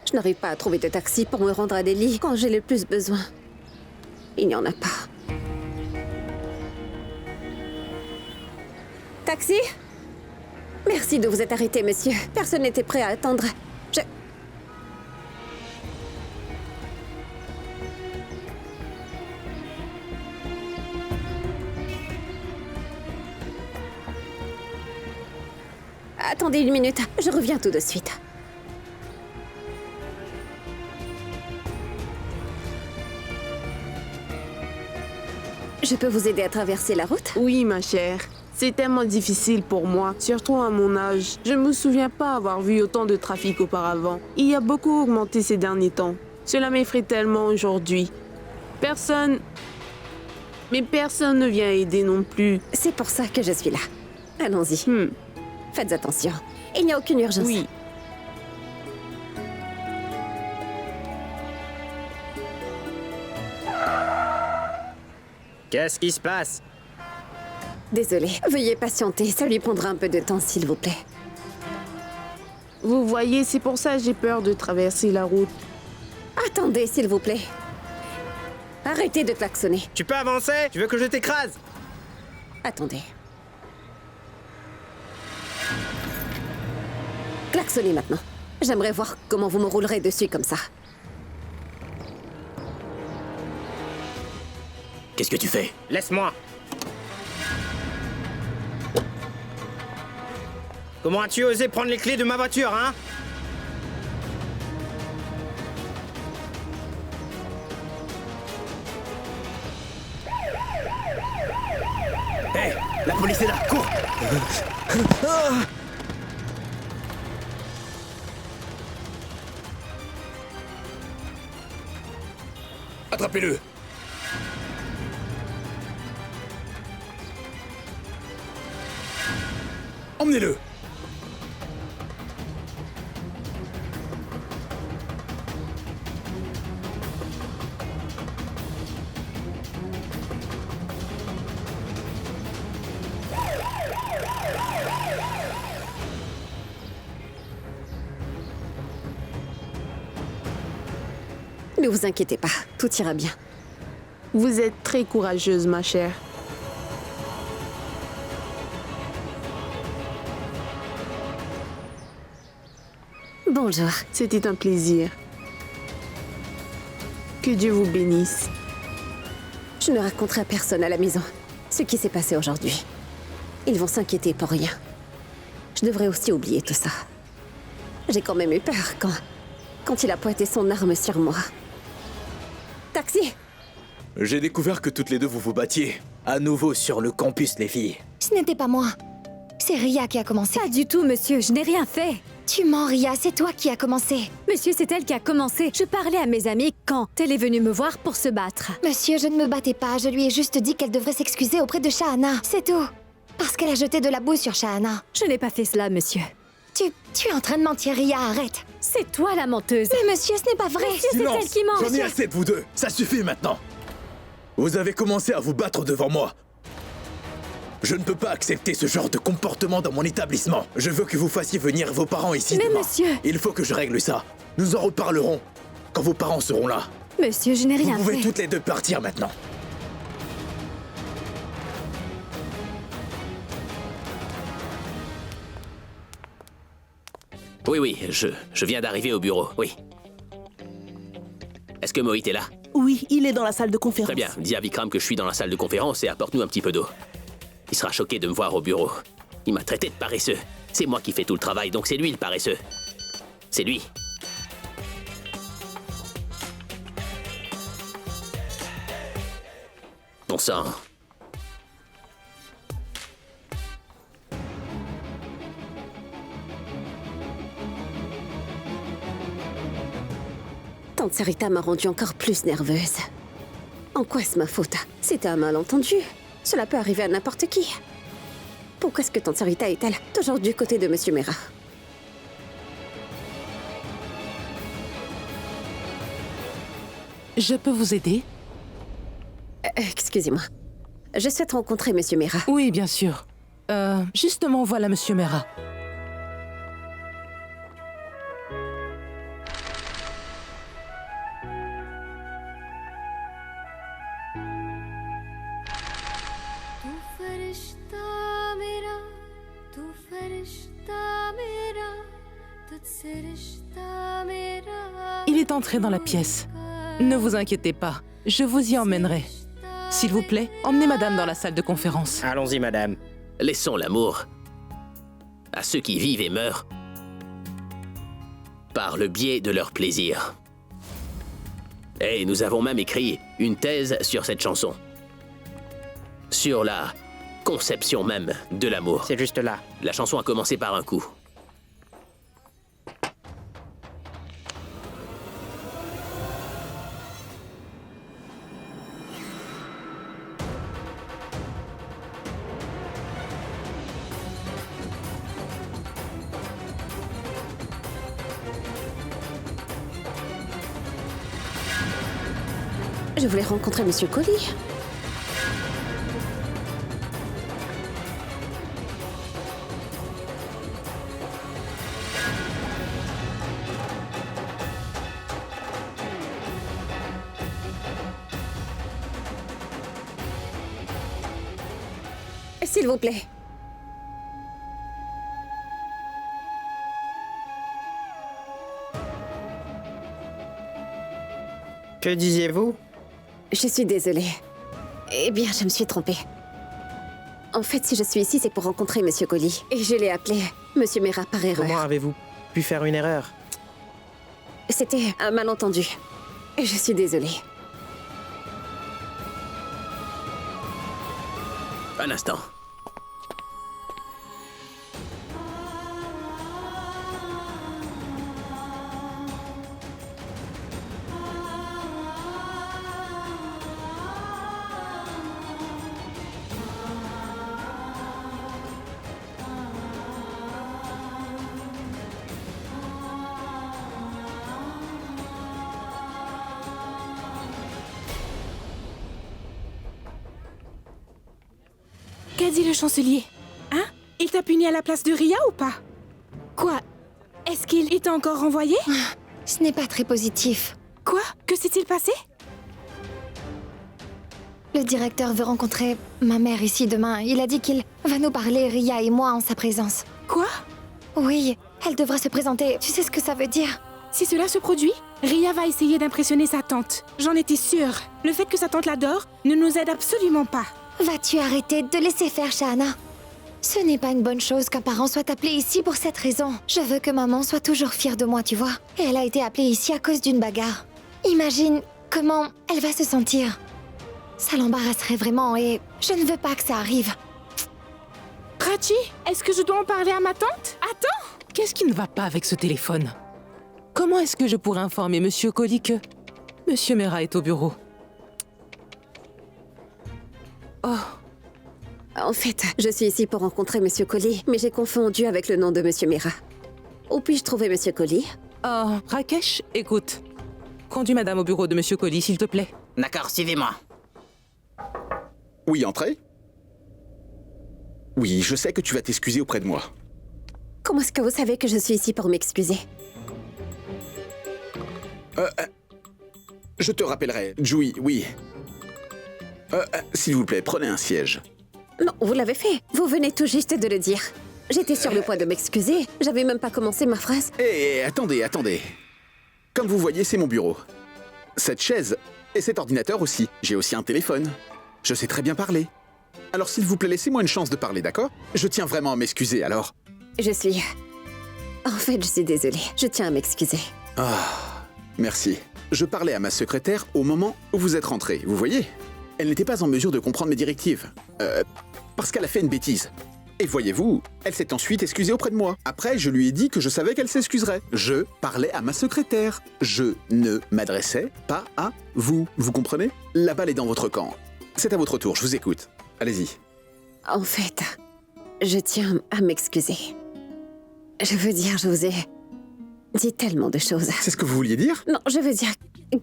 Je n'arrive pas à trouver de taxi pour me rendre à Delhi quand j'ai le plus besoin. Il n'y en a pas. Taxi? Merci de vous être arrêté, monsieur. Personne n'était prêt à attendre. Attendez une minute, je reviens tout de suite. Je peux vous aider à traverser la route? Oui, ma chère. C'est tellement difficile pour moi, surtout à mon âge. Je ne me souviens pas avoir vu autant de trafic auparavant. Il a beaucoup augmenté ces derniers temps. Cela m'effraie tellement aujourd'hui. Personne ne vient aider non plus. C'est pour ça que je suis là. Allons-y. Faites attention. Il n'y a aucune urgence. Oui. Qu'est-ce qui se passe? Désolée, veuillez patienter. Ça lui prendra un peu de temps, s'il vous plaît. Vous voyez, c'est pour ça que j'ai peur de traverser la route. Attendez, s'il vous plaît. Arrêtez de klaxonner. Tu peux avancer? Tu veux que je t'écrase? Attendez. Klaxonnez maintenant. J'aimerais voir comment vous me roulerez dessus comme ça. Qu'est-ce que tu fais? Laisse-moi. Comment as-tu osé prendre les clés de ma voiture, hein? Hé, la police est là, cours! Attrapez-le! Emmenez-le! Ne vous inquiétez pas, tout ira bien. Vous êtes très courageuse, ma chère. Bonjour. C'était un plaisir. Que Dieu vous bénisse. Je ne raconterai à personne à la maison ce qui s'est passé aujourd'hui. Ils vont s'inquiéter pour rien. Je devrais aussi oublier tout ça. J'ai quand même eu peur quand il a pointé son arme sur moi. Taxi! J'ai découvert que toutes les deux vous vous battiez. À nouveau sur le campus, les filles. Ce n'était pas moi. C'est Ria qui a commencé. Pas du tout, monsieur, je n'ai rien fait. Tu mens, Ria, c'est toi qui as commencé. Monsieur, c'est elle qui a commencé. Je parlais à mes amis quand elle est venue me voir pour se battre. Monsieur, je ne me battais pas. Je lui ai juste dit qu'elle devrait s'excuser auprès de Shahana. C'est tout. Parce qu'elle a jeté de la boue sur Shahana. Je n'ai pas fait cela, monsieur. Tu es en train de mentir, Ria, arrête. C'est toi la menteuse. Mais monsieur, ce n'est pas vrai. Monsieur, c'est elle qui ment. J'en ai assez de vous deux. Ça suffit maintenant. Vous avez commencé à vous battre devant moi. Je ne peux pas accepter ce genre de comportement dans mon établissement. Je veux que vous fassiez venir vos parents ici Mais demain. monsieur... Il faut que je règle ça. Nous en reparlerons quand vos parents seront là. Monsieur, je n'ai rien Vous pouvez fait. toutes les deux partir maintenant. Oui, je viens d'arriver au bureau, oui. Est-ce que Mohit est là? Oui, il est dans la salle de conférence. Très bien, dis à Vikram que je suis dans la salle de conférence et apporte-nous un petit peu d'eau. Il sera choqué de me voir au bureau. Il m'a traité de paresseux. C'est moi qui fais tout le travail, donc c'est lui le paresseux. C'est lui. Bon sang. Tante Sarita m'a rendue encore plus nerveuse. En quoi est-ce ma faute? C'était un malentendu. Cela peut arriver à n'importe qui. Pourquoi est-ce que Tante Sarita est-elle toujours du côté de Monsieur Mera? Je peux vous aider? Excusez-moi. Je souhaite rencontrer Monsieur Mera. Oui, bien sûr. Justement, voilà, Monsieur Mera. Il est entré dans la pièce. Ne vous inquiétez pas, je vous y emmènerai. S'il vous plaît, emmenez madame dans la salle de conférence. Allons-y, madame. Laissons l'amour à ceux qui vivent et meurent par le biais de leur plaisir. Et nous avons même écrit une thèse sur cette chanson. Sur la conception même de l'amour. C'est juste là. La chanson a commencé par un coup. Je voulais rencontrer Monsieur Collie. S'il vous plaît. Que disiez-vous? Je suis désolée. Eh bien, je me suis trompée. En fait, si je suis ici, c'est pour rencontrer Monsieur Collie. Et je l'ai appelé Monsieur Mera par erreur. Comment avez-vous pu faire une erreur? C'était un malentendu. Et je suis désolée. Un instant. Qu'a dit le chancelier? Hein? Il t'a puni à la place de Ria ou pas? Quoi? Est-ce qu'il est encore renvoyé? Ce n'est pas très positif. Quoi? Que s'est-il passé? Le directeur veut rencontrer ma mère ici demain. Il a dit qu'il va nous parler, Ria et moi, en sa présence. Quoi? Oui, elle devra se présenter. Tu sais ce que ça veut dire? Si cela se produit, Ria va essayer d'impressionner sa tante. J'en étais sûre. Le fait que sa tante l'adore ne nous aide absolument pas. Vas-tu arrêter de laisser faire, Shahana? Ce n'est pas une bonne chose qu'un parent soit appelé ici pour cette raison. Je veux que maman soit toujours fière de moi, tu vois. Et elle a été appelée ici à cause d'une bagarre. Imagine comment elle va se sentir. Ça l'embarrasserait vraiment et je ne veux pas que ça arrive. Prachi, est-ce que je dois en parler à ma tante? Attends! Qu'est-ce qui ne va pas avec ce téléphone? Comment est-ce que je pourrais informer Monsieur Collie que Monsieur Mera est au bureau? Oh, En fait, je suis ici pour rencontrer Monsieur Collie, mais j'ai confondu avec le nom de Monsieur Mera. Où puis-je trouver Monsieur Collie? oh, Rakesh, écoute. Conduis madame au bureau de Monsieur Collie, s'il te plaît. D'accord, suivez-moi. Oui, entrez. Oui, je sais que tu vas t'excuser auprès de moi. Comment est-ce que vous savez que je suis ici pour m'excuser? Je te rappellerai. Jui, oui. S'il vous plaît, prenez un siège. Non, vous l'avez fait. Vous venez tout juste de le dire. J'étais sur le point de m'excuser. J'avais même pas commencé ma phrase. Attendez. Comme vous voyez, c'est mon bureau. Cette chaise et cet ordinateur aussi. J'ai aussi un téléphone. Je sais très bien parler. Alors s'il vous plaît, laissez-moi une chance de parler, d'accord? Je tiens vraiment à m'excuser, alors. Je suis... En fait, je suis désolée. Je tiens à m'excuser. Ah, merci. Je parlais à ma secrétaire au moment où vous êtes rentré, vous voyez? Elle n'était pas en mesure de comprendre mes directives. Parce qu'elle a fait une bêtise. Et voyez-vous, elle s'est ensuite excusée auprès de moi. Après, je lui ai dit que je savais qu'elle s'excuserait. Je parlais à ma secrétaire. Je ne m'adressais pas à vous. Vous comprenez? La balle est dans votre camp. C'est à votre tour, je vous écoute. Allez-y. En fait, je tiens à m'excuser. Je veux dire, je vous ai dit tellement de choses. C'est ce que vous vouliez dire? Non, je veux dire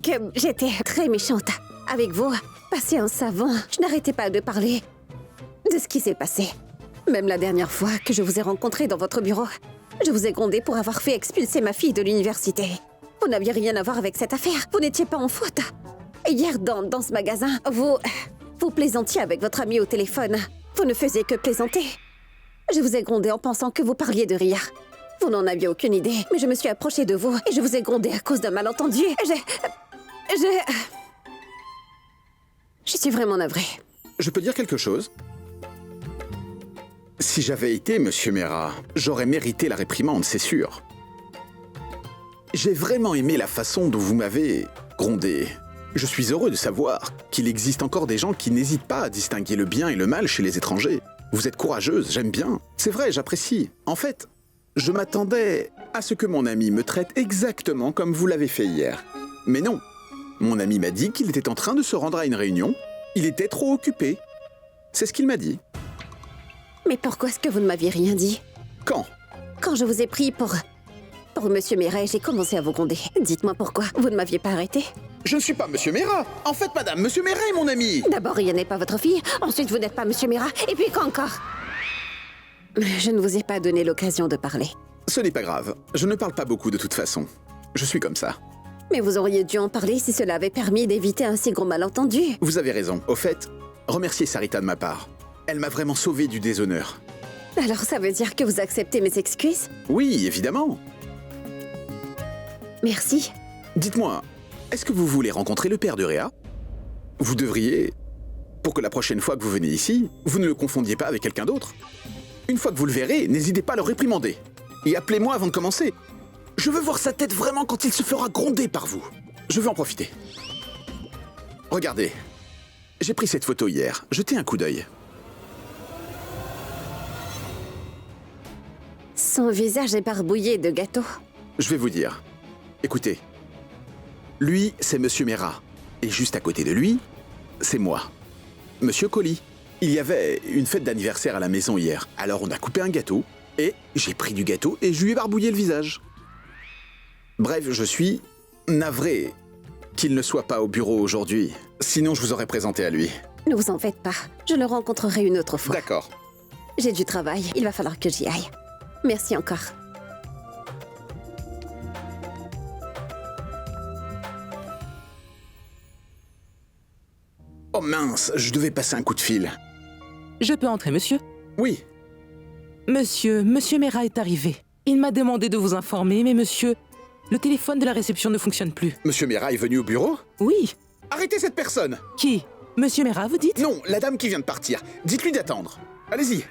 que j'étais très méchante. Avec vous, passé un savant, je n'arrêtais pas de parler de ce qui s'est passé. Même la dernière fois que je vous ai rencontré dans votre bureau, je vous ai grondé pour avoir fait expulser ma fille de l'université. Vous n'aviez rien à voir avec cette affaire. Vous n'étiez pas en faute. Hier, dans ce magasin, vous plaisantiez avec votre ami au téléphone. Vous ne faisiez que plaisanter. Je vous ai grondé en pensant que vous parliez de Ria. Vous n'en aviez aucune idée, mais je me suis approchée de vous et je vous ai grondé à cause d'un malentendu. Je suis vraiment navrée. Je peux dire quelque chose? Si j'avais été Monsieur Mera, j'aurais mérité la réprimande, c'est sûr. J'ai vraiment aimé la façon dont vous m'avez grondé. Je suis heureux de savoir qu'il existe encore des gens qui n'hésitent pas à distinguer le bien et le mal chez les étrangers. Vous êtes courageuse, j'aime bien. C'est vrai, j'apprécie. En fait, je m'attendais à ce que mon ami me traite exactement comme vous l'avez fait hier. Mais non. Mon ami m'a dit qu'il était en train de se rendre à une réunion. Il était trop occupé. C'est ce qu'il m'a dit. Mais pourquoi est-ce que vous ne m'aviez rien dit? Quand? Quand je vous ai pris pour Monsieur Mera et j'ai commencé à vous gronder. Dites-moi pourquoi. Vous ne m'aviez pas arrêté? Je ne suis pas Monsieur Mera. En fait, madame, Monsieur Mera est mon ami. D'abord, Ria n'est pas votre fille. Ensuite, vous n'êtes pas Monsieur Mera. Et puis quoi encore? Je ne vous ai pas donné l'occasion de parler. Ce n'est pas grave. Je ne parle pas beaucoup de toute façon. Je suis comme ça. Mais vous auriez dû en parler si cela avait permis d'éviter un si gros malentendu. Vous avez raison. Au fait, remerciez Sarita de ma part. Elle m'a vraiment sauvé du déshonneur. Alors ça veut dire que vous acceptez mes excuses? Oui, évidemment. Merci. Dites-moi, est-ce que vous voulez rencontrer le père de Réa? Vous devriez, pour que la prochaine fois que vous venez ici, vous ne le confondiez pas avec quelqu'un d'autre. Une fois que vous le verrez, n'hésitez pas à le réprimander. Et appelez-moi avant de commencer. Je veux voir sa tête vraiment quand il se fera gronder par vous. Je veux en profiter. Regardez, j'ai pris cette photo hier. Jetez un coup d'œil. Son visage est barbouillé de gâteaux. Je vais vous dire. Écoutez, lui, c'est Monsieur Mera. Et juste à côté de lui, c'est moi, Monsieur Colli. Il y avait une fête d'anniversaire à la maison hier. Alors on a coupé un gâteau, et j'ai pris du gâteau et je lui ai barbouillé le visage. Bref, je suis navré qu'il ne soit pas au bureau aujourd'hui. Sinon, je vous aurais présenté à lui. Ne vous en faites pas. Je le rencontrerai une autre fois. D'accord. J'ai du travail. Il va falloir que j'y aille. Merci encore. Oh mince, je devais passer un coup de fil. Je peux entrer, monsieur? Oui. Monsieur Mera est arrivé. Il m'a demandé de vous informer, mais monsieur, le téléphone de la réception ne fonctionne plus. Monsieur Mera est venu au bureau? Oui. Arrêtez cette personne! Qui? Monsieur Mera, vous dites? Non, la dame qui vient de partir. Dites-lui d'attendre. Allez-y.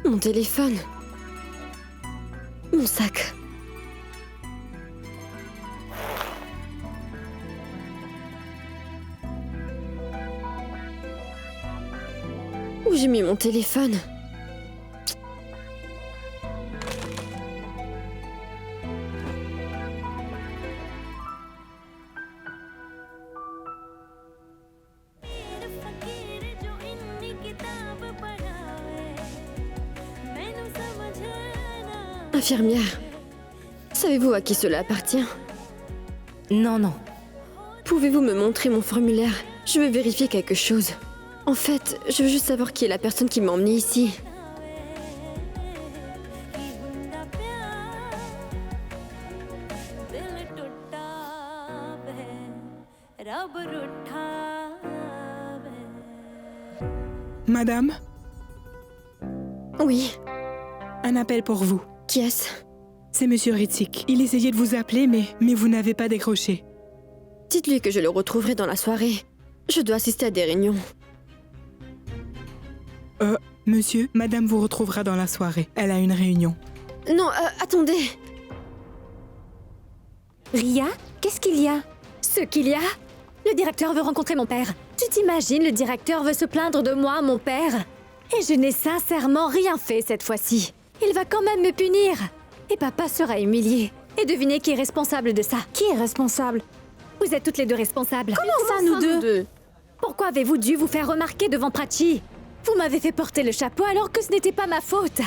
Mon téléphone. Mon sac. Où j'ai mis mon téléphone? Infirmière, savez-vous à qui cela appartient? Non, non. Pouvez-vous me montrer mon formulaire? Je veux vérifier quelque chose. En fait, je veux juste savoir qui est la personne qui m'a emmenée ici. Madame, Oui, un appel pour vous. qui est-ce? C'est Monsieur Ritzik. Il essayait de vous appeler, mais vous n'avez pas décroché. Dites-lui que je le retrouverai dans la soirée. Je dois assister à des réunions. Monsieur, madame vous retrouvera dans la soirée. Elle a une réunion. Non, attendez. Ria, qu'est-ce qu'il y a? Ce qu'il y a? Le directeur veut rencontrer mon père. Tu t'imagines, le directeur veut se plaindre de moi, mon père? Et je n'ai sincèrement rien fait cette fois-ci. Il va quand même me punir. Et papa sera humilié. Et devinez qui est responsable de ça? Qui est responsable? Vous êtes toutes les deux responsables. Comment ça, nous deux? Pourquoi avez-vous dû vous faire remarquer devant Prachi? Vous m'avez fait porter le chapeau alors que ce n'était pas ma faute.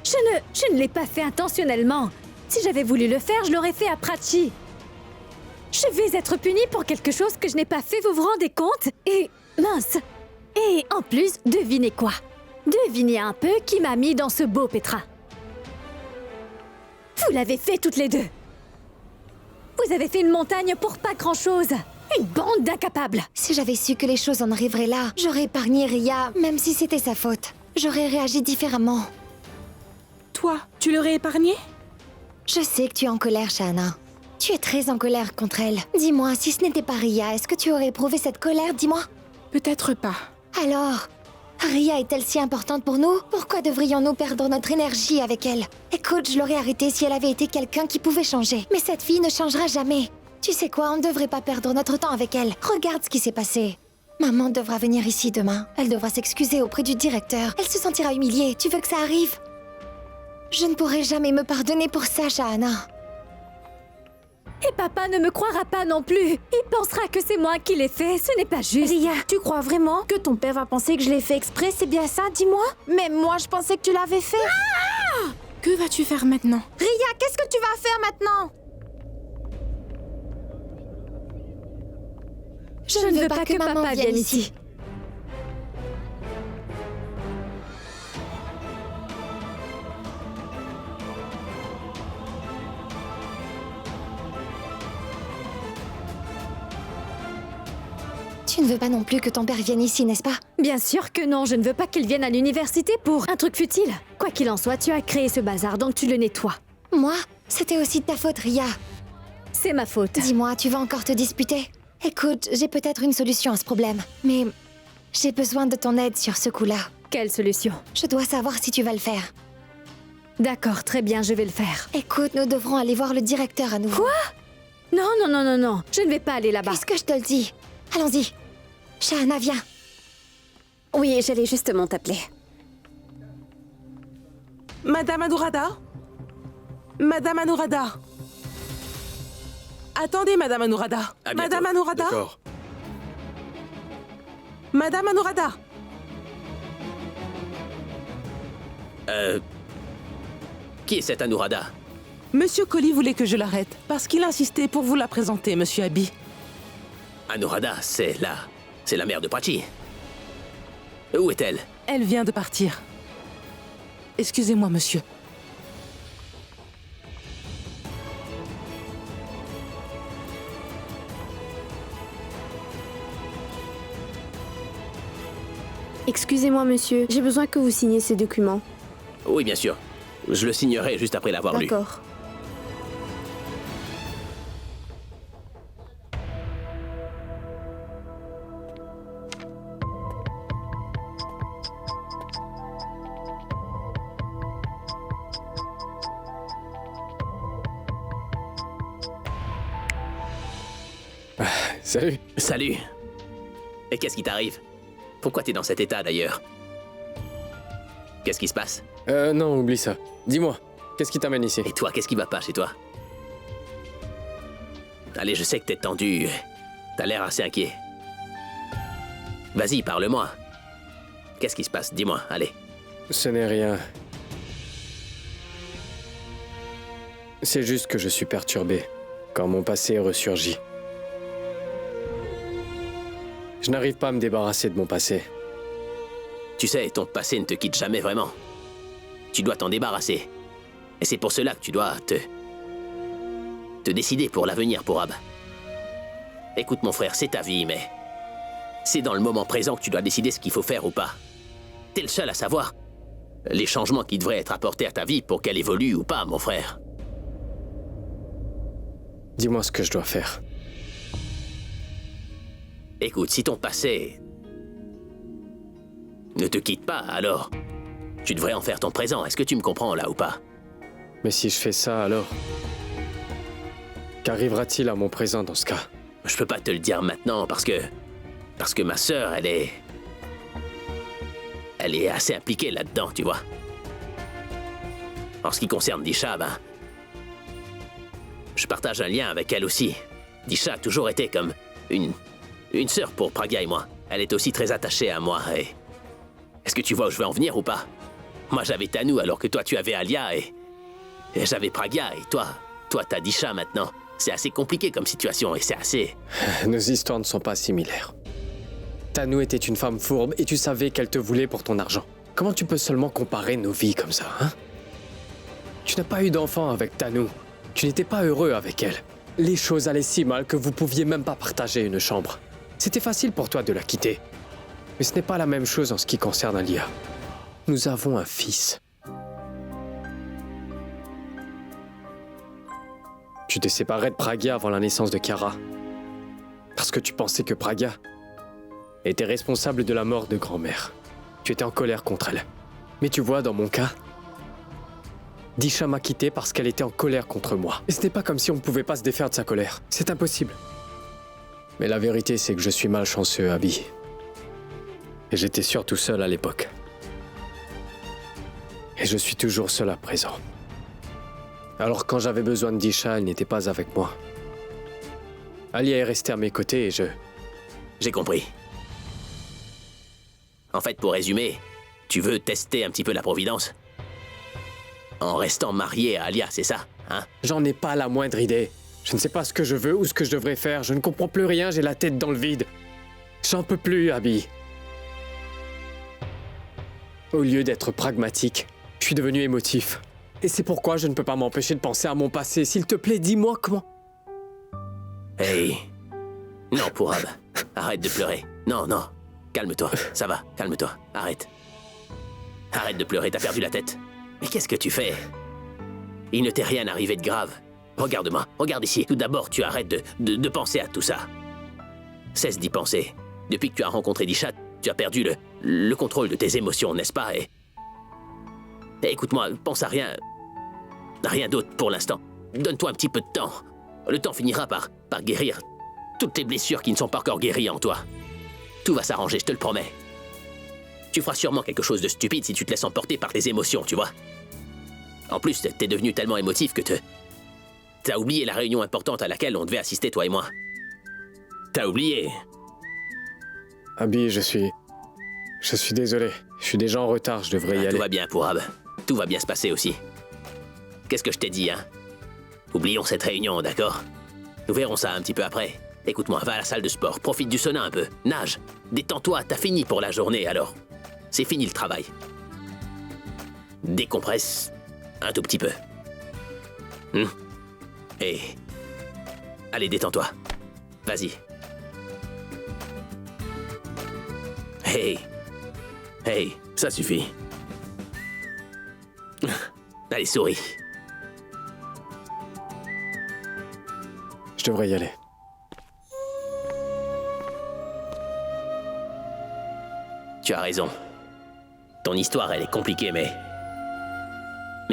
Je ne l'ai pas fait intentionnellement. Si j'avais voulu le faire, je l'aurais fait à Prachi. Je vais être punie pour quelque chose que je n'ai pas fait, vous vous rendez compte? Et mince. Et en plus, devinez quoi? Devinez un peu qui m'a mis dans ce beau pétrin. Vous l'avez fait toutes les deux. Vous avez fait une montagne pour pas grand-chose. Une bande d'incapables. Si j'avais su que les choses en arriveraient là, j'aurais épargné Ria, même si c'était sa faute. J'aurais réagi différemment. Toi, tu l'aurais épargné? Je sais que tu es en colère, Shahana. Tu es très en colère contre elle. Dis-moi, si ce n'était pas Ria, est-ce que tu aurais éprouvé cette colère, dis-moi? Peut-être pas. Alors, Ria est-elle si importante pour nous? Pourquoi devrions-nous perdre notre énergie avec elle? Écoute, je l'aurais arrêtée si elle avait été quelqu'un qui pouvait changer. Mais cette fille ne changera jamais. Tu sais quoi, on ne devrait pas perdre notre temps avec elle. Regarde ce qui s'est passé. Maman devra venir ici demain. Elle devra s'excuser auprès du directeur. Elle se sentira humiliée. Tu veux que ça arrive? Je ne pourrai jamais me pardonner pour ça, Shahana. Et papa ne me croira pas non plus. Il pensera que c'est moi qui l'ai fait. Ce n'est pas juste. Ria, tu crois vraiment que ton père va penser que je l'ai fait exprès? C'est bien ça, dis-moi? Même moi, je pensais que tu l'avais fait. Ah! Que vas-tu faire maintenant? Ria, qu'est-ce que tu vas faire maintenant? Je ne veux pas que maman vienne ici. Tu ne veux pas non plus que ton père vienne ici, n'est-ce pas? Bien sûr que non, je ne veux pas qu'il vienne à l'université pour un truc futile. Quoi qu'il en soit, tu as créé ce bazar, donc tu le nettoies. Moi? C'était aussi de ta faute, Ria. C'est ma faute. Dis-moi, tu vas encore te disputer? Écoute, j'ai peut-être une solution à ce problème, mais j'ai besoin de ton aide sur ce coup-là. Quelle solution? Je dois savoir si tu vas le faire. D'accord, très bien, je vais le faire. Écoute, nous devrons aller voir le directeur à nouveau. Quoi? Non, non, non, non, non, je ne vais pas aller là-bas. Puisque je te le dis, allons-y. Shahana, viens. Oui, j'allais justement t'appeler. Madame Anuradha? Madame Anuradha? Attendez, Madame Anuradha. À bientôt. Madame Anuradha? D'accord. Madame Anuradha? Qui est cette Anuradha? Monsieur Collie voulait que je l'arrête, parce qu'il insistait pour vous la présenter, Monsieur Abi. Anuradha, c'est la mère de Prachi. Où est-elle? Elle vient de partir. Excusez-moi, monsieur. Excusez-moi, monsieur. J'ai besoin que vous signiez ces documents. Oui, bien sûr. Je le signerai juste après l'avoir lu. D'accord. Salut. Salut. Et qu'est-ce qui t'arrive? Pourquoi t'es dans cet état, d'ailleurs? Qu'est-ce qui se passe? Non, oublie ça. Dis-moi, qu'est-ce qui t'amène ici? Et toi, qu'est-ce qui va pas chez toi? Allez, je sais que t'es tendu. T'as l'air assez inquiet. Vas-y, parle-moi. Qu'est-ce qui se passe? Dis-moi, allez. Ce n'est rien. C'est juste que je suis perturbé quand mon passé ressurgit. Je n'arrive pas à me débarrasser de mon passé. Tu sais, ton passé ne te quitte jamais vraiment. Tu dois t'en débarrasser. Et c'est pour cela que tu dois te décider pour l'avenir, Pourab. Écoute, mon frère, c'est ta vie, mais c'est dans le moment présent que tu dois décider ce qu'il faut faire ou pas. T'es le seul à savoir les changements qui devraient être apportés à ta vie pour qu'elle évolue ou pas, mon frère. Dis-moi ce que je dois faire. Écoute, si ton passé ne te quitte pas, alors tu devrais en faire ton présent. Est-ce que tu me comprends là ou pas? Mais si je fais ça, alors qu'arrivera-t-il à mon présent dans ce cas? Je peux pas te le dire maintenant parce que ma sœur, elle est assez impliquée là-dedans, tu vois. En ce qui concerne Disha, ben, je partage un lien avec elle aussi. Disha a toujours été comme une sœur pour Pragya et moi. Elle est aussi très attachée à moi et... Est-ce que tu vois où je veux en venir ou pas? Moi, j'avais Tanu alors que toi, tu avais Alia et j'avais Pragya et toi t'as Disha maintenant. C'est assez compliqué comme situation et c'est assez... Nos histoires ne sont pas similaires. Tanu était une femme fourbe et tu savais qu'elle te voulait pour ton argent. Comment tu peux seulement comparer nos vies comme ça, hein? Tu n'as pas eu d'enfant avec Tanu. Tu n'étais pas heureux avec elle. Les choses allaient si mal que vous pouviez même pas partager une chambre. C'était facile pour toi de la quitter. Mais ce n'est pas la même chose en ce qui concerne Alia. Nous avons un fils. Tu t'es séparé de Pragya avant la naissance de Kiara. Parce que tu pensais que Pragya était responsable de la mort de grand-mère. Tu étais en colère contre elle. Mais tu vois, dans mon cas, Disha m'a quitté parce qu'elle était en colère contre moi. Et ce n'est pas comme si on ne pouvait pas se défaire de sa colère. C'est impossible. Mais la vérité, c'est que je suis malchanceux, Abby. Et j'étais surtout seul à l'époque. Et je suis toujours seul à présent. Alors quand j'avais besoin de Disha, elle n'était pas avec moi. Alia est restée à mes côtés et J'ai compris. En fait, pour résumer, tu veux tester un petit peu la providence? En restant marié à Alia, c'est ça, hein? J'en ai pas la moindre idée. Je ne sais pas ce que je veux ou ce que je devrais faire. Je ne comprends plus rien, j'ai la tête dans le vide. J'en peux plus, Abby. Au lieu d'être pragmatique, je suis devenu émotif. Et c'est pourquoi je ne peux pas m'empêcher de penser à mon passé. S'il te plaît, dis-moi comment... Hey. Non, Pourab. Arrête de pleurer. Non, non. Calme-toi. Ça va, calme-toi. Arrête. Arrête de pleurer, t'as perdu la tête. Mais qu'est-ce que tu fais? Il ne t'est rien arrivé de grave. Regarde-moi, regarde ici. Tout d'abord, tu arrêtes de penser à tout ça. Cesse d'y penser. Depuis que tu as rencontré Disha, tu as perdu le contrôle de tes émotions, n'est-ce pas? Et écoute-moi, pense à rien d'autre pour l'instant. Donne-toi un petit peu de temps. Le temps finira par guérir toutes les blessures qui ne sont pas encore guéries en toi. Tout va s'arranger, je te le promets. Tu feras sûrement quelque chose de stupide si tu te laisses emporter par tes émotions, tu vois. En plus, t'es devenu tellement émotif que t'as oublié la réunion importante à laquelle on devait assister, toi et moi. T'as oublié. Abby, je suis désolé. Je suis déjà en retard, je devrais y aller. Tout va bien, Pourab. Tout va bien se passer aussi. Qu'est-ce que je t'ai dit, hein? Oublions cette réunion, d'accord? Nous verrons ça un petit peu après. Écoute-moi, va à la salle de sport, profite du sauna un peu, nage. Détends-toi, t'as fini pour la journée, alors. C'est fini le travail. Décompresse un tout petit peu. Et... allez, détends-toi. Vas-y. Hey. Hey, ça suffit. Allez, souris. Je devrais y aller. Tu as raison. Ton histoire, elle est compliquée, mais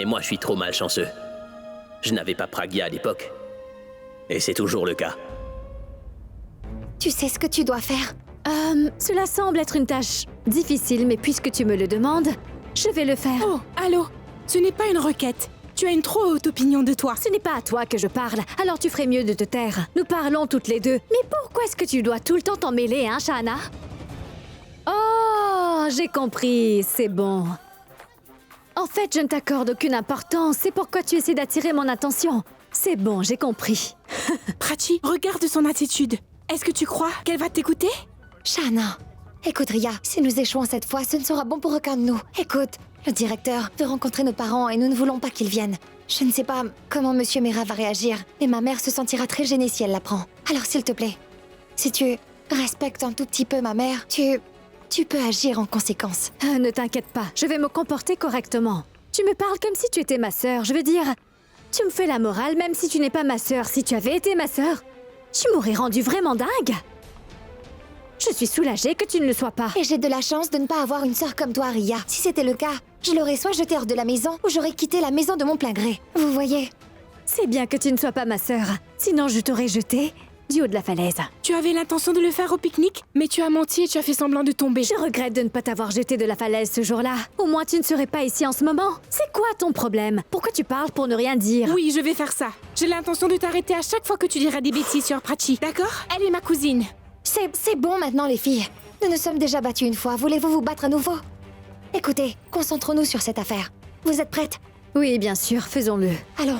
moi, je suis trop malchanceux. Je n'avais pas Pragya à l'époque. Et c'est toujours le cas. Tu sais ce que tu dois faire? Cela semble être une tâche difficile, mais puisque tu me le demandes, je vais le faire. Oh, allô? Ce n'est pas une requête. Tu as une trop haute opinion de toi. Ce n'est pas à toi que je parle, alors tu ferais mieux de te taire. Nous parlons toutes les deux. Mais pourquoi est-ce que tu dois tout le temps t'en mêler, hein, Shana? Oh, j'ai compris, c'est bon. En fait, je ne t'accorde aucune importance, c'est pourquoi tu essaies d'attirer mon attention. C'est bon, j'ai compris. Prachi, regarde son attitude. Est-ce que tu crois qu'elle va t'écouter? Shana, écoute Ria, si nous échouons cette fois, ce ne sera bon pour aucun de nous. Écoute, le directeur veut rencontrer nos parents et nous ne voulons pas qu'ils viennent. Je ne sais pas comment Monsieur Mera va réagir, mais ma mère se sentira très gênée si elle l'apprend. Alors s'il te plaît, si tu respectes un tout petit peu ma mère, tu peux agir en conséquence. Ne t'inquiète pas, je vais me comporter correctement. Tu me parles comme si tu étais ma sœur, je veux dire... Tu me fais la morale même si tu n'es pas ma sœur. Si tu avais été ma sœur, tu m'aurais rendu vraiment dingue. Je suis soulagée que tu ne le sois pas. Et j'ai de la chance de ne pas avoir une sœur comme toi, Ria. Si c'était le cas, je l'aurais soit jetée hors de la maison, ou j'aurais quitté la maison de mon plein gré. Vous voyez? C'est bien que tu ne sois pas ma sœur. Sinon, je t'aurais jetée du haut de la falaise. Tu avais l'intention de le faire au pique-nique, mais tu as menti et tu as fait semblant de tomber. Je regrette de ne pas t'avoir jeté de la falaise ce jour-là. Au moins, tu ne serais pas ici en ce moment. C'est quoi ton problème? Pourquoi tu parles pour ne rien dire? Oui, je vais faire ça. J'ai l'intention de t'arrêter à chaque fois que tu diras des bêtises sur Prachi, d'accord? Elle est ma cousine. C'est bon maintenant, les filles. Nous nous sommes déjà battues une fois. Voulez-vous vous battre à nouveau? Écoutez, concentrons-nous sur cette affaire. Vous êtes prêtes? Oui, bien sûr, faisons-le. Allons.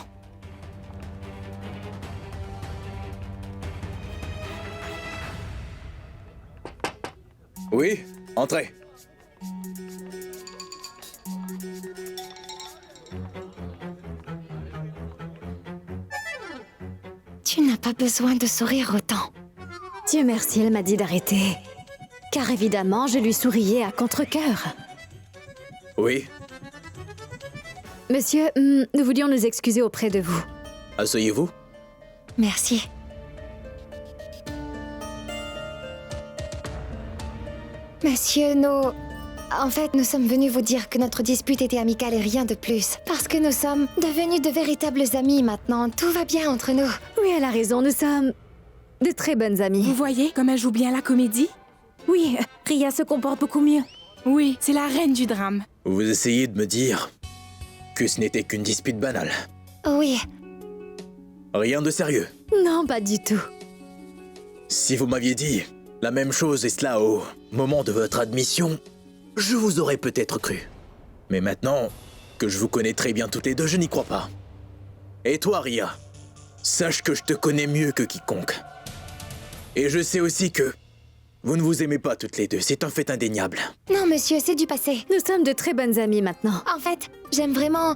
Oui, entrez. Tu n'as pas besoin de sourire autant. Dieu merci, elle m'a dit d'arrêter. Car évidemment, je lui souriais à contre-cœur. Oui, Monsieur, nous voulions nous excuser auprès de vous. asseyez-vous. Merci. Monsieur, En fait, nous sommes venus vous dire que notre dispute était amicale et rien de plus. Parce que nous sommes devenus de véritables amis maintenant. Tout va bien entre nous. Oui, elle a raison, nous sommes de très bonnes amies. Vous voyez comme elle joue bien la comédie? Oui, Ria se comporte beaucoup mieux. Oui, c'est la reine du drame. Vous essayez de me dire que ce n'était qu'une dispute banale. Oui. Rien de sérieux. Non, pas du tout. Si vous m'aviez dit la même chose et cela au moment de votre admission, je vous aurais peut-être cru. Mais maintenant que je vous connais très bien toutes les deux, je n'y crois pas. Et toi, Ria, sache que je te connais mieux que quiconque. Et je sais aussi que vous ne vous aimez pas toutes les deux, c'est un fait indéniable. Non, monsieur, c'est du passé. Nous sommes de très bonnes amies maintenant. En fait, j'aime vraiment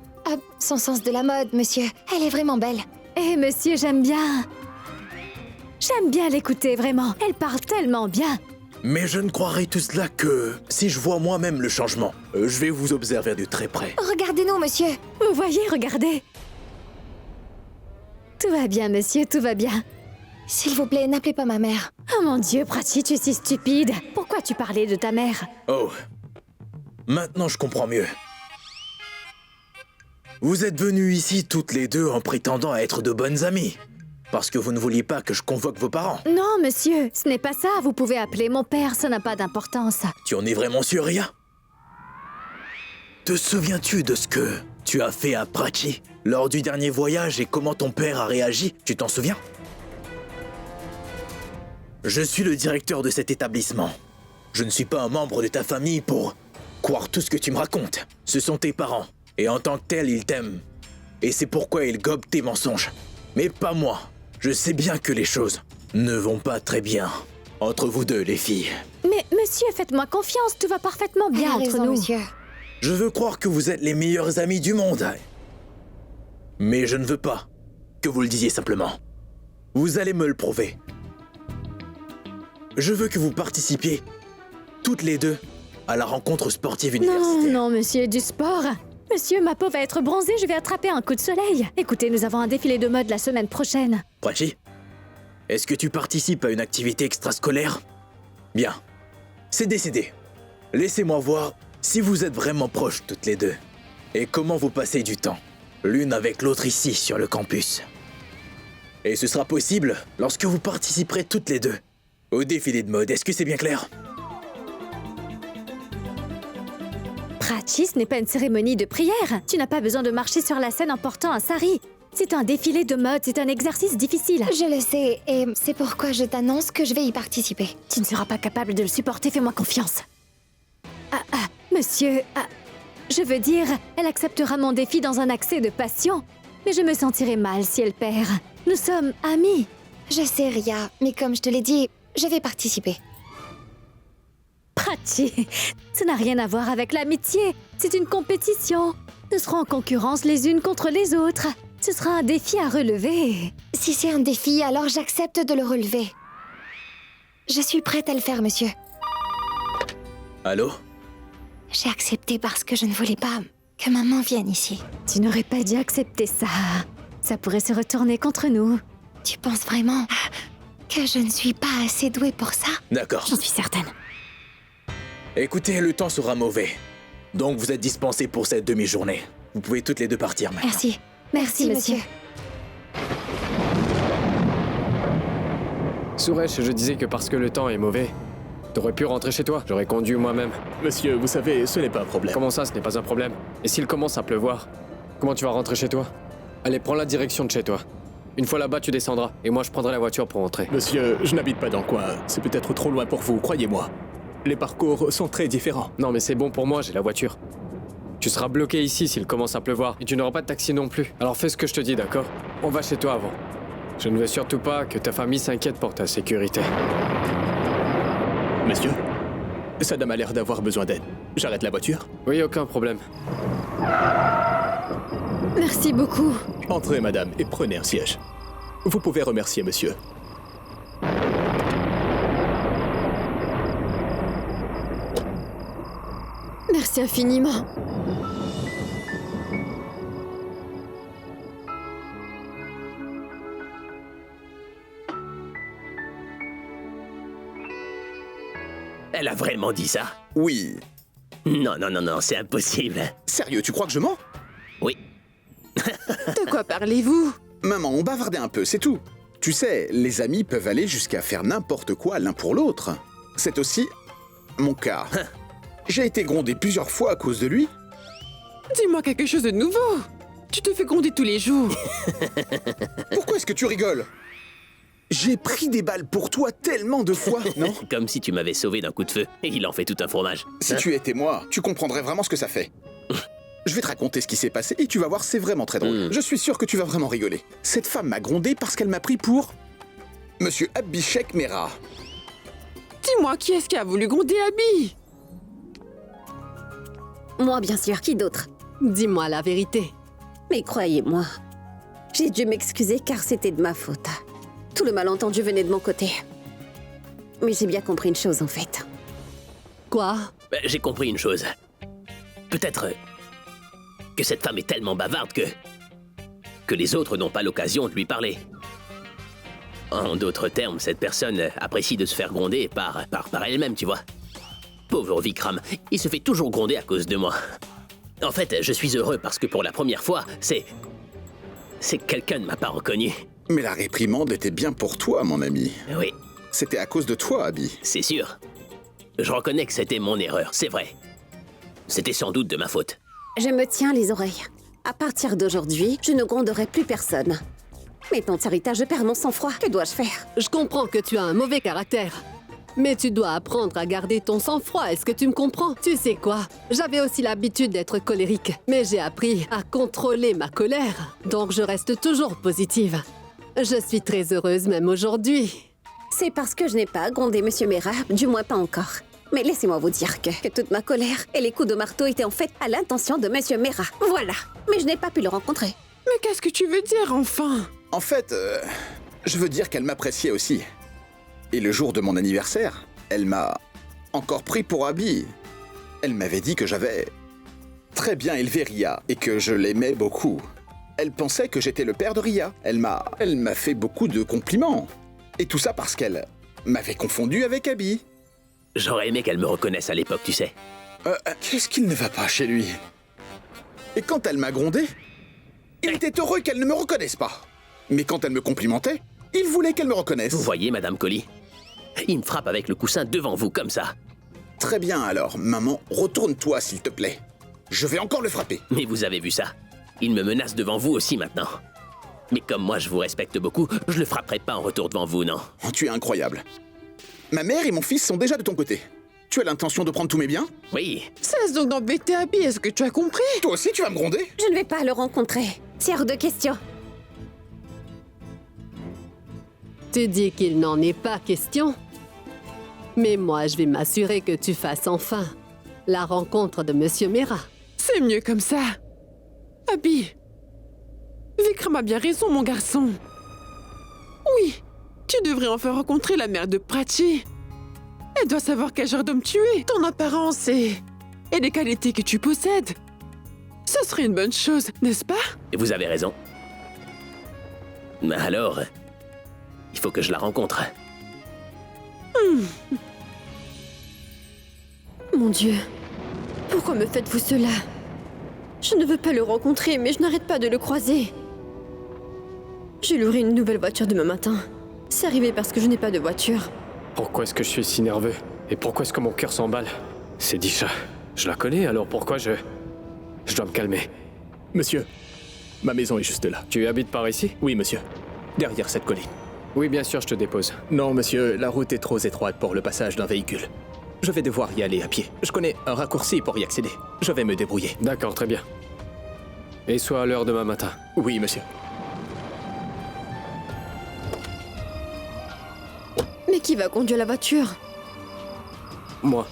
son sens de la mode, monsieur. Elle est vraiment belle. Eh, monsieur, j'aime bien. J'aime bien l'écouter, vraiment. Elle parle tellement bien. Mais je ne croirai tout cela que si je vois moi-même le changement. Je vais vous observer de très près. Regardez-nous, monsieur. Vous voyez, regardez. Tout va bien, monsieur, tout va bien. S'il vous plaît, n'appelez pas ma mère. Oh mon Dieu, Prachi, tu es si stupide. Pourquoi tu parlais de ta mère? Oh, maintenant je comprends mieux. Vous êtes venues ici toutes les deux en prétendant à être de bonnes amies. Parce que vous ne vouliez pas que je convoque vos parents. Non, monsieur, ce n'est pas ça. Vous pouvez appeler mon père, ça n'a pas d'importance. Tu en es vraiment sûr, Ria? Te souviens-tu de ce que tu as fait à Prachi lors du dernier voyage et comment ton père a réagi? Tu t'en souviens? Je suis le directeur de cet établissement. Je ne suis pas un membre de ta famille pour croire tout ce que tu me racontes. Ce sont tes parents. Et en tant que tels, ils t'aiment. Et c'est pourquoi ils gobent tes mensonges. Mais pas moi. Je sais bien que les choses ne vont pas très bien entre vous deux, les filles. Mais monsieur, faites-moi confiance, tout va parfaitement bien entre raison, nous. monsieur. Je veux croire que vous êtes les meilleurs amis du monde. Mais je ne veux pas que vous le disiez simplement. Vous allez me le prouver. Je veux que vous participiez, toutes les deux, à la rencontre sportive universitaire. Non, monsieur, du sport. Monsieur, ma peau va être bronzée, je vais attraper un coup de soleil. Écoutez, nous avons un défilé de mode la semaine prochaine. Prachi, est-ce que tu participes à une activité extrascolaire? Bien, c'est décidé. Laissez-moi voir si vous êtes vraiment proches toutes les deux. Et comment vous passez du temps, l'une avec l'autre ici sur le campus. Et ce sera possible lorsque vous participerez toutes les deux au défilé de mode. Est-ce que c'est bien clair? Prachi, ce n'est pas une cérémonie de prière. Tu n'as pas besoin de marcher sur la scène en portant un sari. C'est un défilé de mode, c'est un exercice difficile. Je le sais, et c'est pourquoi je t'annonce que je vais y participer. Tu ne seras pas capable de le supporter, fais-moi confiance. Monsieur, je veux dire, elle acceptera mon défi dans un accès de passion. Mais je me sentirai mal si elle perd. Nous sommes amis. Je sais, Ria, mais comme je te l'ai dit, je vais participer. Prachi, ça n'a rien à voir avec l'amitié. C'est une compétition. Nous serons en concurrence les unes contre les autres. Ce sera un défi à relever. Si c'est un défi, alors j'accepte de le relever. Je suis prête à le faire, monsieur. Allô? J'ai accepté parce que je ne voulais pas que maman vienne ici. Tu n'aurais pas dû accepter ça. Ça pourrait se retourner contre nous. Tu penses vraiment que je ne suis pas assez douée pour ça? D'accord. J'en suis certaine. Écoutez, le temps sera mauvais. Donc vous êtes dispensés pour cette demi-journée. Vous pouvez toutes les deux partir maintenant. Merci. Merci, monsieur. Suresh, je disais que parce que le temps est mauvais, t'aurais pu rentrer chez toi. J'aurais conduit moi-même. Monsieur, vous savez, ce n'est pas un problème. Comment ça, ce n'est pas un problème? Et s'il commence à pleuvoir, comment tu vas rentrer chez toi? Allez, prends la direction de chez toi. Une fois là-bas, tu descendras. Et moi, je prendrai la voiture pour rentrer. Monsieur, je n'habite pas dans le coin. C'est peut-être trop loin pour vous, croyez-moi. Les parcours sont très différents. Non, mais c'est bon pour moi, j'ai la voiture. Tu seras bloqué ici s'il commence à pleuvoir. Et tu n'auras pas de taxi non plus. Alors fais ce que je te dis, d'accord? On va chez toi avant. Je ne veux surtout pas que ta famille s'inquiète pour ta sécurité. Monsieur, sa dame a l'air d'avoir besoin d'aide. J'arrête la voiture? Oui, aucun problème. Merci beaucoup. Entrez, madame, et prenez un siège. Vous pouvez remercier monsieur. Merci infiniment. Elle a vraiment dit ça? Oui. Non, non, non, non, c'est impossible. Sérieux, tu crois que je mens? Oui. De quoi parlez-vous? Maman, on bavardait un peu, c'est tout. Tu sais, les amis peuvent aller jusqu'à faire n'importe quoi l'un pour l'autre. C'est aussi mon cas. J'ai été grondé plusieurs fois à cause de lui. Dis-moi quelque chose de nouveau. Tu te fais gronder tous les jours. Pourquoi est-ce que tu rigoles? J'ai pris des balles pour toi tellement de fois, non? Comme si tu m'avais sauvé d'un coup de feu, et il en fait tout un fromage. Si tu étais moi, tu comprendrais vraiment ce que ça fait. Je vais te raconter ce qui s'est passé et tu vas voir, c'est vraiment très drôle. Je suis sûr que tu vas vraiment rigoler. Cette femme m'a grondé parce qu'elle m'a pris pour... Monsieur Abhishek Mehra. Dis-moi, qui est-ce qui a voulu gronder Abby? Moi, bien sûr, qui d'autre? Dis-moi la vérité. Mais croyez-moi, j'ai dû m'excuser car c'était de ma faute. Tout le malentendu venait de mon côté. Mais j'ai bien compris une chose, en fait. Quoi? J'ai compris une chose. Peut-être que cette femme est tellement bavarde que les autres n'ont pas l'occasion de lui parler. En d'autres termes, cette personne apprécie de se faire gronder par elle-même, tu vois. Pauvre Vikram, il se fait toujours gronder à cause de moi. En fait, je suis heureux parce que pour la première fois, c'est que quelqu'un ne m'a pas reconnu. Mais la réprimande était bien pour toi, mon ami. Oui. C'était à cause de toi, Abby. C'est sûr. Je reconnais que c'était mon erreur, c'est vrai. C'était sans doute de ma faute. Je me tiens les oreilles. À partir d'aujourd'hui, je ne gronderai plus personne. Mais ton héritage, je perds mon sang-froid. Que dois-je faire? Je comprends que tu as un mauvais caractère. Mais tu dois apprendre à garder ton sang-froid, est-ce que tu me comprends? Tu sais quoi? J'avais aussi l'habitude d'être colérique, mais j'ai appris à contrôler ma colère. Donc je reste toujours positive. Je suis très heureuse même aujourd'hui. C'est parce que je n'ai pas grondé Monsieur Mehra, du moins pas encore. Mais laissez-moi vous dire que toute ma colère et les coups de marteau étaient en fait à l'intention de Monsieur Mehra. Voilà. Mais je n'ai pas pu le rencontrer. Mais qu'est-ce que tu veux dire, enfin? En fait, je veux dire qu'elle m'appréciait aussi. Et le jour de mon anniversaire, elle m'a encore pris pour Abby. Elle m'avait dit que j'avais très bien élevé Ria et que je l'aimais beaucoup. Elle pensait que j'étais le père de Ria. Elle m'a fait beaucoup de compliments. Et tout ça parce qu'elle m'avait confondu avec Abby. J'aurais aimé qu'elle me reconnaisse à l'époque, tu sais. Qu'est-ce qu'il ne va pas chez lui? Et quand elle m'a grondé, il était heureux qu'elle ne me reconnaisse pas. Mais quand elle me complimentait, il voulait qu'elle me reconnaisse. Vous voyez, Madame Collie? Il me frappe avec le coussin devant vous, comme ça. Très bien alors, maman, retourne-toi s'il te plaît. Je vais encore le frapper. Mais vous avez vu ça? Il me menace devant vous aussi maintenant. Mais comme moi je vous respecte beaucoup, je le frapperai pas en retour devant vous, non? Oh, tu es incroyable. Ma mère et mon fils sont déjà de ton côté. Tu as l'intention de prendre tous mes biens? Oui. Cesse donc d'embêter Abby, est-ce que tu as compris? Toi aussi tu vas me gronder? Je ne vais pas le rencontrer. C'est hors de question. Tu dis qu'il n'en est pas question? Mais moi, je vais m'assurer que tu fasses enfin la rencontre de Monsieur Mehra. C'est mieux comme ça. Abby, Vikram a bien raison, mon garçon. Oui, tu devrais enfin rencontrer la mère de Prachi. Elle doit savoir quel genre d'homme tu es, ton apparence et les qualités que tu possèdes. Ce serait une bonne chose, n'est-ce pas? Et vous avez raison. Mais alors, il faut que je la rencontre. Mon Dieu, pourquoi me faites-vous cela? Je ne veux pas le rencontrer, mais je n'arrête pas de le croiser. Je louerai une nouvelle voiture demain matin. C'est arrivé parce que je n'ai pas de voiture. Pourquoi est-ce que je suis si nerveux? Et pourquoi est-ce que mon cœur s'emballe? C'est Disha. Je la connais, alors pourquoi je dois me calmer. Monsieur, ma maison est juste là. Tu habites par ici? Oui, monsieur. Derrière cette colline. Oui, bien sûr, je te dépose. Non, monsieur, la route est trop étroite pour le passage d'un véhicule. Je vais devoir y aller à pied. Je connais un raccourci pour y accéder. Je vais me débrouiller. D'accord, très bien. Et sois à l'heure demain matin. Oui, monsieur. Mais qui va conduire la voiture? Moi.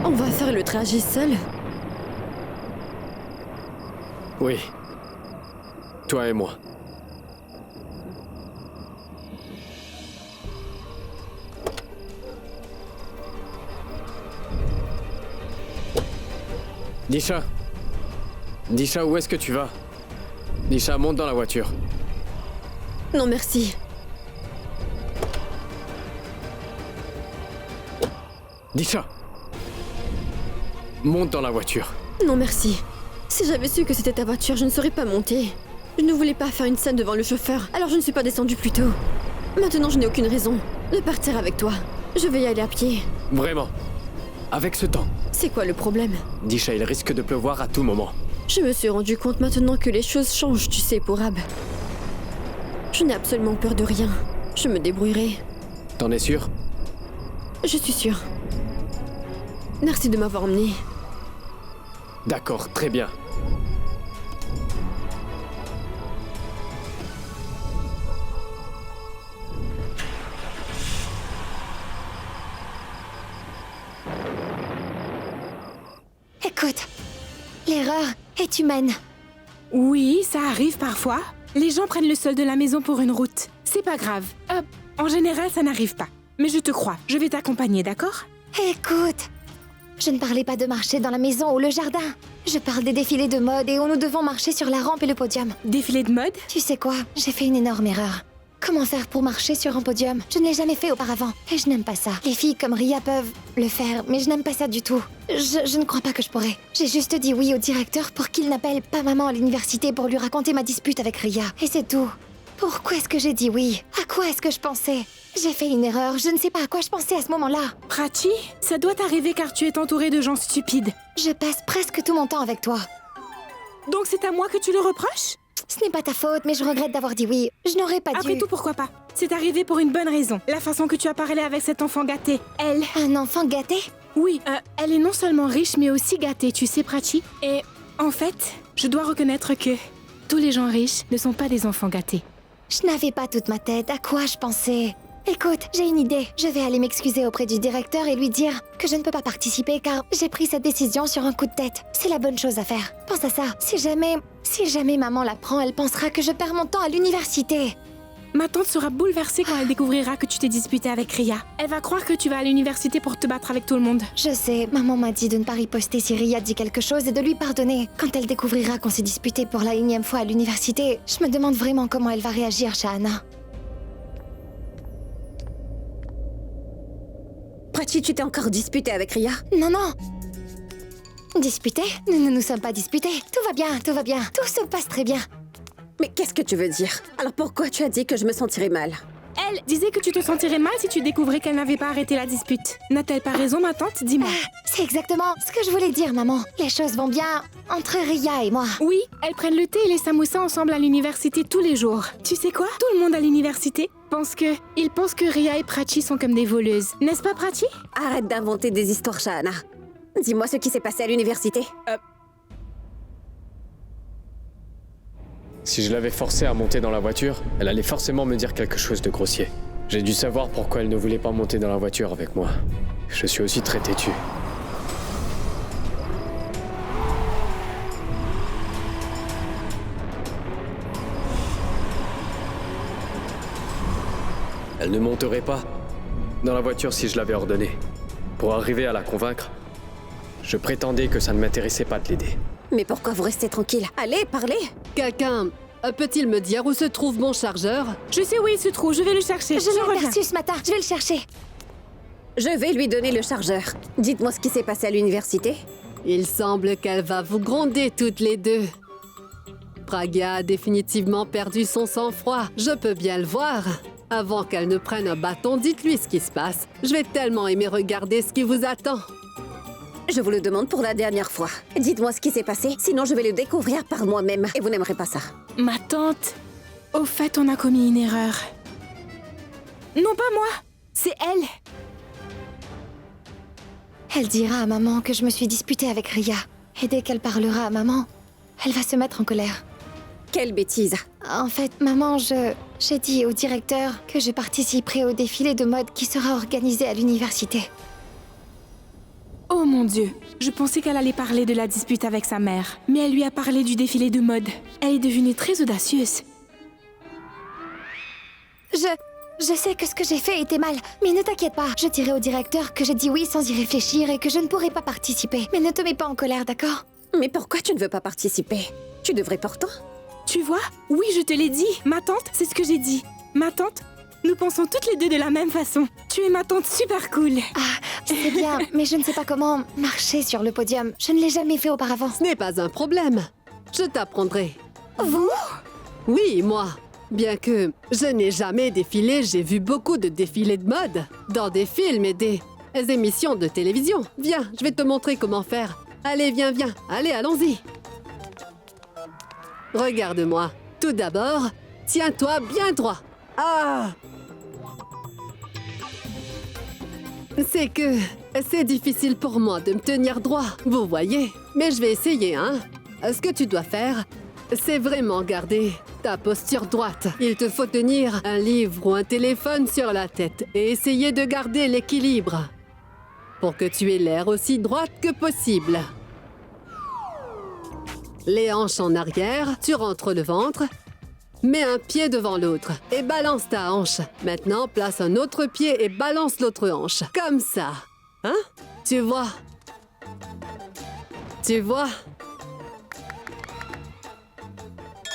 On va faire le trajet seul? Oui. Toi et moi. Disha. Disha, où est-ce que tu vas? Disha, monte dans la voiture. Non, merci. Disha. Monte dans la voiture. Non, merci. Si j'avais su que c'était ta voiture, je ne serais pas montée. Je ne voulais pas faire une scène devant le chauffeur, alors je ne suis pas descendue plus tôt. Maintenant, je n'ai aucune raison de partir avec toi. Je vais y aller à pied. Vraiment. Avec ce temps. C'est quoi le problème? Disha, il risque de pleuvoir à tout moment. Je me suis rendu compte maintenant que les choses changent, tu sais, pour Ab. Je n'ai absolument peur de rien. Je me débrouillerai. T'en es sûr? Je suis sûre. Merci de m'avoir emmené. D'accord, très bien. Écoute, l'erreur est humaine. Oui, ça arrive parfois. Les gens prennent le sol de la maison pour une route. C'est pas grave. En général, ça n'arrive pas. Mais je te crois, je vais t'accompagner, d'accord? Écoute, je ne parlais pas de marcher dans la maison ou le jardin. Je parle des défilés de mode et où nous devons marcher sur la rampe et le podium. Défilé de mode? Tu sais quoi? J'ai fait une énorme erreur. Comment faire pour marcher sur un podium? Je ne l'ai jamais fait auparavant et je n'aime pas ça. Les filles comme Ria peuvent le faire, mais je n'aime pas ça du tout. Je ne crois pas que je pourrais. J'ai juste dit oui au directeur pour qu'il n'appelle pas maman à l'université pour lui raconter ma dispute avec Ria. Et c'est tout. Pourquoi est-ce que j'ai dit oui? À quoi est-ce que je pensais? J'ai fait une erreur, je ne sais pas à quoi je pensais à ce moment-là. Prachi, ça doit t'arriver car tu es entourée de gens stupides. Je passe presque tout mon temps avec toi. Donc c'est à moi que tu le reproches? Ce n'est pas ta faute, mais je regrette d'avoir dit oui. Je n'aurais pas dû. Après tout, pourquoi pas? C'est arrivé pour une bonne raison. La façon que tu as parlé avec cet enfant gâté. Elle... Un enfant gâté? Oui, elle est non seulement riche, mais aussi gâtée, tu sais, Prachi. Et en fait, je dois reconnaître que tous les gens riches ne sont pas des enfants gâtés. Je n'avais pas toute ma tête. À quoi je pensais? Écoute, j'ai une idée. Je vais aller m'excuser auprès du directeur et lui dire que je ne peux pas participer car j'ai pris cette décision sur un coup de tête. C'est la bonne chose à faire. Pense à ça. Si jamais maman l'apprend, elle pensera que je perds mon temps à l'université. Ma tante sera bouleversée quand elle découvrira que tu t'es disputé avec Ria. Elle va croire que tu vas à l'université pour te battre avec tout le monde. Je sais, maman m'a dit de ne pas riposter si Ria dit quelque chose et de lui pardonner. Quand elle découvrira qu'on s'est disputé pour la 1e fois à l'université, je me demande vraiment comment elle va réagir, Shahana. Prachi, tu t'es encore disputé avec Ria? Non. Disputé? Nous ne nous sommes pas disputés. Tout va bien. Tout se passe très bien. Mais qu'est-ce que tu veux dire? Alors pourquoi tu as dit que je me sentirais mal? Elle disait que tu te sentirais mal si tu découvrais qu'elle n'avait pas arrêté la dispute. N'a-t-elle pas raison, ma tante? Dis-moi. C'est exactement ce que je voulais dire, maman. Les choses vont bien entre Ria et moi. Oui, elles prennent le thé et les samoussas ensemble à l'université tous les jours. Tu sais quoi? Tout le monde à l'université ils pensent que Ria et Prachi sont comme des voleuses. N'est-ce pas, Prachi? Arrête d'inventer des histoires, Shahana. Dis-moi ce qui s'est passé à l'université. Si je l'avais forcée à monter dans la voiture, elle allait forcément me dire quelque chose de grossier. J'ai dû savoir pourquoi elle ne voulait pas monter dans la voiture avec moi. Je suis aussi très têtu. Elle ne monterait pas dans la voiture si je l'avais ordonné. Pour arriver à la convaincre, je prétendais que ça ne m'intéressait pas de l'aider. Mais pourquoi vous restez tranquille? Allez, parlez! Quelqu'un peut-il me dire où se trouve mon chargeur? Je sais où il se trouve, je vais le chercher. Je l'ai aperçu ce matin, je vais le chercher. Je vais lui donner le chargeur. Dites-moi ce qui s'est passé à l'université. Il semble qu'elle va vous gronder toutes les deux. Pragya a définitivement perdu son sang-froid, je peux bien le voir. Avant qu'elle ne prenne un bâton, dites-lui ce qui se passe. Je vais tellement aimer regarder ce qui vous attend. Je vous le demande pour la dernière fois. Dites-moi ce qui s'est passé, sinon je vais le découvrir par moi-même. Et vous n'aimerez pas ça. Ma tante, au fait, on a commis une erreur. Non, pas moi, c'est elle. Elle dira à maman que je me suis disputée avec Ria. Et dès qu'elle parlera à maman, elle va se mettre en colère. Quelle bêtise! En fait, maman, j'ai dit au directeur que je participerai au défilé de mode qui sera organisé à l'université. Oh Oh mon Dieu, je pensais qu'elle allait parler de la dispute avec sa mère, mais elle lui a parlé du défilé de mode. Elle est devenue très audacieuse. Je sais que ce que j'ai fait était mal, mais ne t'inquiète pas. Je dirai au directeur que j'ai dit oui sans y réfléchir et que je ne pourrai pas participer. Mais ne te mets pas en colère, d'accord? Mais pourquoi tu ne veux pas participer? Tu devrais pourtant. Tu vois? Oui, je te l'ai dit. Ma tante, c'est ce que j'ai dit. Ma tante, nous pensons toutes les deux de la même façon. Tu es ma tante super cool. Ah, c'est bien, mais je ne sais pas comment marcher sur le podium. Je ne l'ai jamais fait auparavant. Ce n'est pas un problème. Je t'apprendrai. Vous? Oui, moi. Bien que je n'ai jamais défilé, j'ai vu beaucoup de défilés de mode. Dans des films et des émissions de télévision. Viens, je vais te montrer comment faire. Allez, viens, viens. Allez, allons-y. Regarde-moi. Tout d'abord, tiens-toi bien droit. Ah! C'est que c'est difficile pour moi de me tenir droit, vous voyez. Mais je vais essayer, hein. Ce que tu dois faire, c'est vraiment garder ta posture droite. Il te faut tenir un livre ou un téléphone sur la tête et essayer de garder l'équilibre pour que tu aies l'air aussi droite que possible. Les hanches en arrière, tu rentres le ventre, mets un pied devant l'autre et balance ta hanche. Maintenant, place un autre pied et balance l'autre hanche. Comme ça. Hein? Tu vois? Tu vois?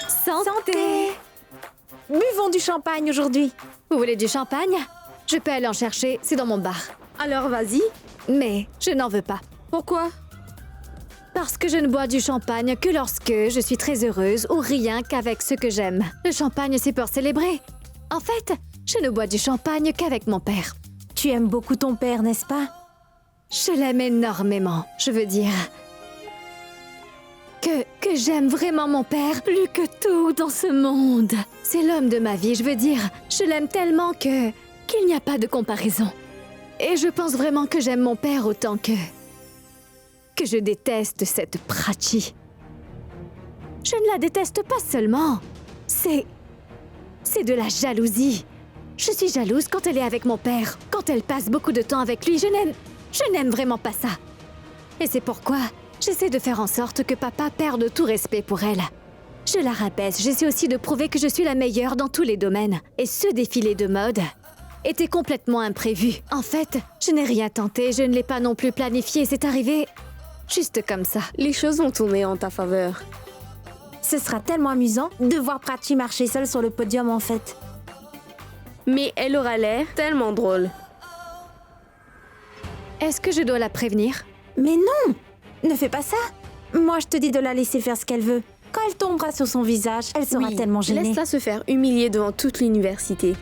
Santé! Buvons du champagne aujourd'hui. Vous voulez du champagne? Je peux aller en chercher, c'est dans mon bar. Alors vas-y. Mais je n'en veux pas. Pourquoi? Parce que je ne bois du champagne que lorsque je suis très heureuse ou rien qu'avec ceux que j'aime. Le champagne, c'est pour célébrer. En fait, je ne bois du champagne qu'avec mon père. Tu aimes beaucoup ton père, n'est-ce pas? Je l'aime énormément. Je veux dire que j'aime vraiment mon père plus que tout dans ce monde. C'est l'homme de ma vie, je veux dire. Je l'aime tellement qu'il n'y a pas de comparaison. Et je pense vraiment que j'aime mon père autant que je déteste cette Prachi. Je ne la déteste pas seulement. C'est de la jalousie. Je suis jalouse quand elle est avec mon père, quand elle passe beaucoup de temps avec lui. Je n'aime vraiment pas ça. Et c'est pourquoi j'essaie de faire en sorte que papa perde tout respect pour elle. Je la rabaisse, j'essaie aussi de prouver que je suis la meilleure dans tous les domaines. Et ce défilé de mode était complètement imprévu. En fait, je n'ai rien tenté, je ne l'ai pas non plus planifié, c'est arrivé juste comme ça. Les choses ont tourné en ta faveur. Ce sera tellement amusant de voir Prachi marcher seule sur le podium en fait. Mais elle aura l'air tellement drôle. Est-ce que je dois la prévenir? Mais non! Ne fais pas ça! Moi, je te dis de la laisser faire ce qu'elle veut. Quand elle tombera sur son visage, elle sera tellement gênée. Laisse-la se faire humilier devant toute l'université.